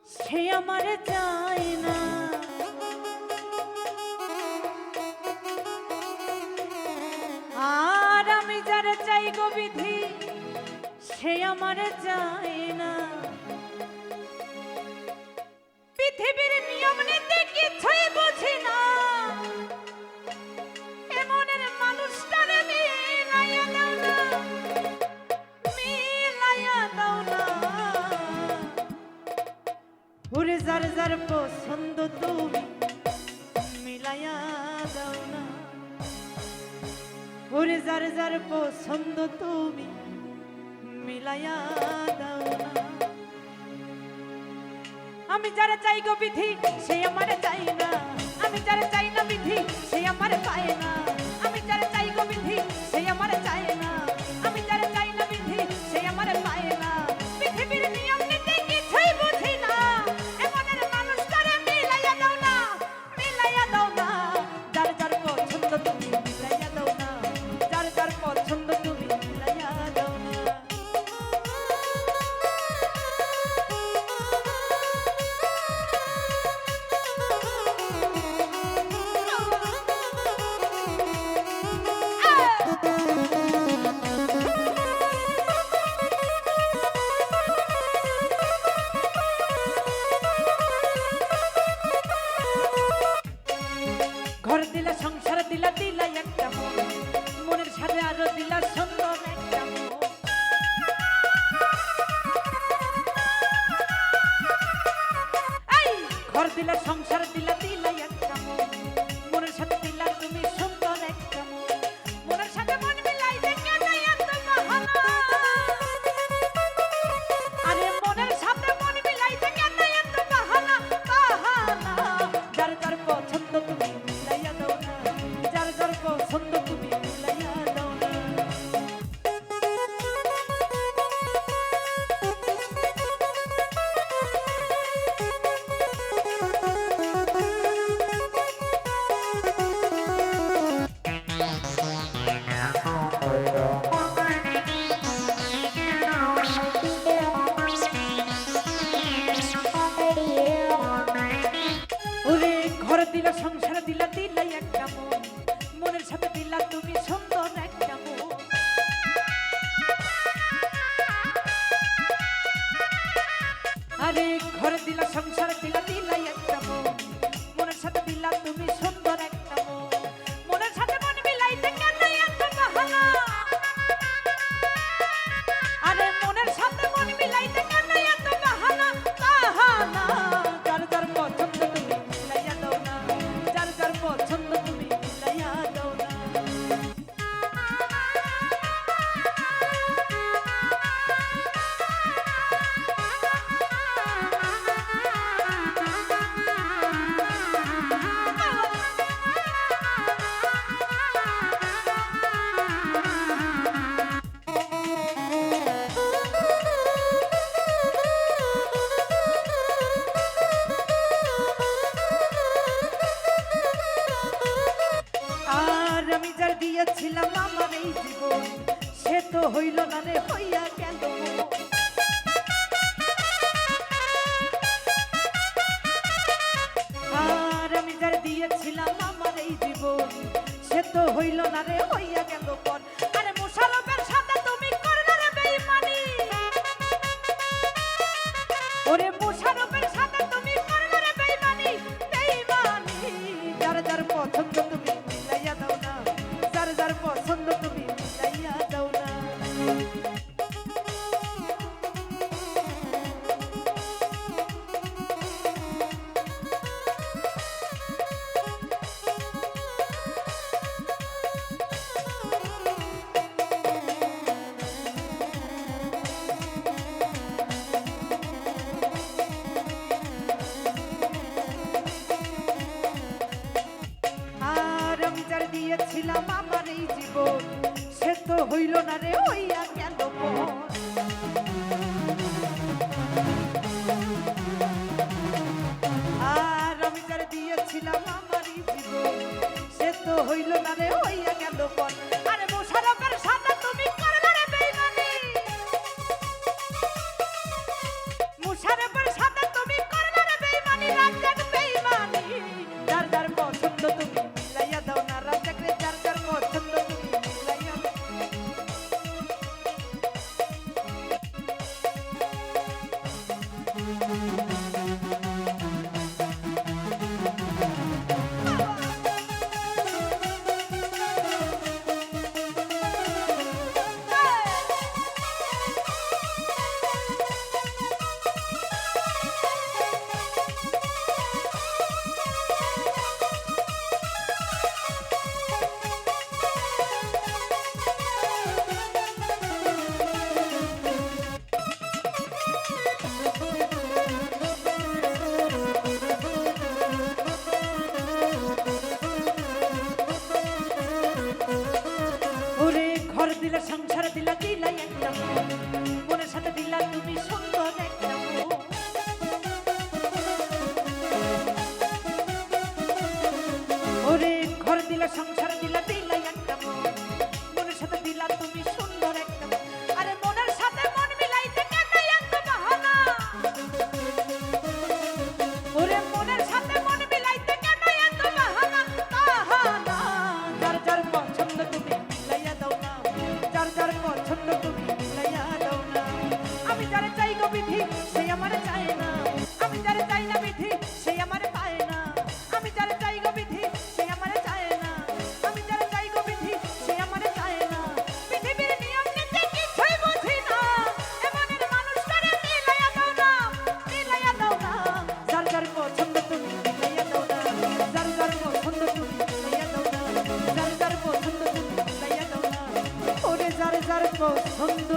সে আমার চায় না, আর আমি যারা চাই গো বিধি সে আমার চায় না। পৃথিবীর নিয়ম নীতি কিছুই বুঝি না, এমনের মানুষটারে মিলাইয়া দাও না, মিলাইয়া দাও না। ওরে যার যার পছন্দ তুমি মিলাইয়া দাও না, ওরে যার যার পছন্দ তুমি মিলাইয়া দাও না। আমি যারা চাই গো বিধি সে আমার চাই না, আমি যারা চাই না বিধি সে আমার পায় না। আমি যারা চাই গো বিধি সে আমার চায় না, আমি যারা চাই না বিধি সে আমার পায় না। পৃথিবীর নিয়ম নীতি কিছুই বুঝি না, এমনের মানুষটারে মিলাইয়া দাও না, মিলাইয়া দাও না। যার যার পছন্দ তুমি মিলাইয়া দাও না, যার যার পছন্দ তুমি মিলাইয়া দাও না। ঘর দিলা সংসার দিলা দিলা একটা মন, মনের সাথে আরো দিলা সুন্দর একটা মন। এই ঘর দিলা সংসার দিলা দিলা একটা মন, মনের সাথে দিলা তুমি সুন্দর একটা মন। মনের সাথে মন মিলাইতে কেন এত বাহানা, আরে মনের সাথে মন মিলাইতে কেন এত বাহানা, বাহানা। যার যার পছন্দ তুমি মিলাইয়া দাও না, যার যার পছন্দ তুমি মিলাইয়া দাও না। ওরে ঘর দিলা সংসার দিলা দিলা একটা মন, মনের সাথে দিলা তুমি সুন্দর একটা মন। আরে ঘর দিলা সংসার দিলা দিলা একটা মন, মনের সাথে দিলা তুমি সুন্দর একটা মন। মনের সাথে মন মিলাইতে কেন এত বাহানা, আরে মনের সাথে মন মিলাইতে কেন এত বাহানা, বাহানা। যার যার পছন্দ তুমি মিলাইয়া দাও না, যার যার পছন্দ তুমি মিলাইয়া দাও না। আর আমি যার দিয়েছিলাম আমার এই জীবন, সে তো হইল না রে, হইয়া গেল মন। আর আমি যার দিয়েছিলাম আমার এই জীবন, সে তো হইল না রে, হইয়া গেল পর। আরে মোশাররফের সাথে তুমি করলে রে বেঈমানি, ওরে মোশাররফের সাথে তুমি করলে রে বেঈমানি, বেঈমানি। যার যার পছন্দ তুমি মিলাইয়া দাও না, যার যার পছন্দ তুমি মিলাইয়া দাও না। ওরে ঘর দিলা সংসার দিলা দিলা একটা মন, মনের সাথে দিলা তুমি সুন্দর একটা মন। ওরে ঘর দিলা সংসার দিলা দিলা একটা মন, মনের সাথে দিলা তুমি সুন্দর একটা মন। আরে মনের সাথে মন মিলাইতে কেন এত বাহানা? ওরে মনের সাথে মন মিলাইতে কেন এত বাহানা? বাহানা যার যার পছন্দ তুমি মিলাইয়া দাও না, যার যার পছন্দ তুমি মিলাইয়া দাও না। আমি যারে চাই গো বিধি সে আমার চায় না, আমি যারে চাই না বিধি সে আমার পায় না। আমি যারে চাই গো বিধি সে আমার চায় না, আমি যারে চাই গো বিধি সে আমার চায় না। পৃথিবীর নিয়ম নীতি কিছুই বুঝি না, এমনের মানুষটারে মিলাইয়া দাও না, মিলাইয়া দাও না। যার যার পছন্দ তুমি মিলাইয়া দাও না, যার যার পছন্দ তুমি মিলাইয়া দাও না, যার যার পছন্দ তুমি মিলাইয়া দাও না। ওরে যার যার পছন্দ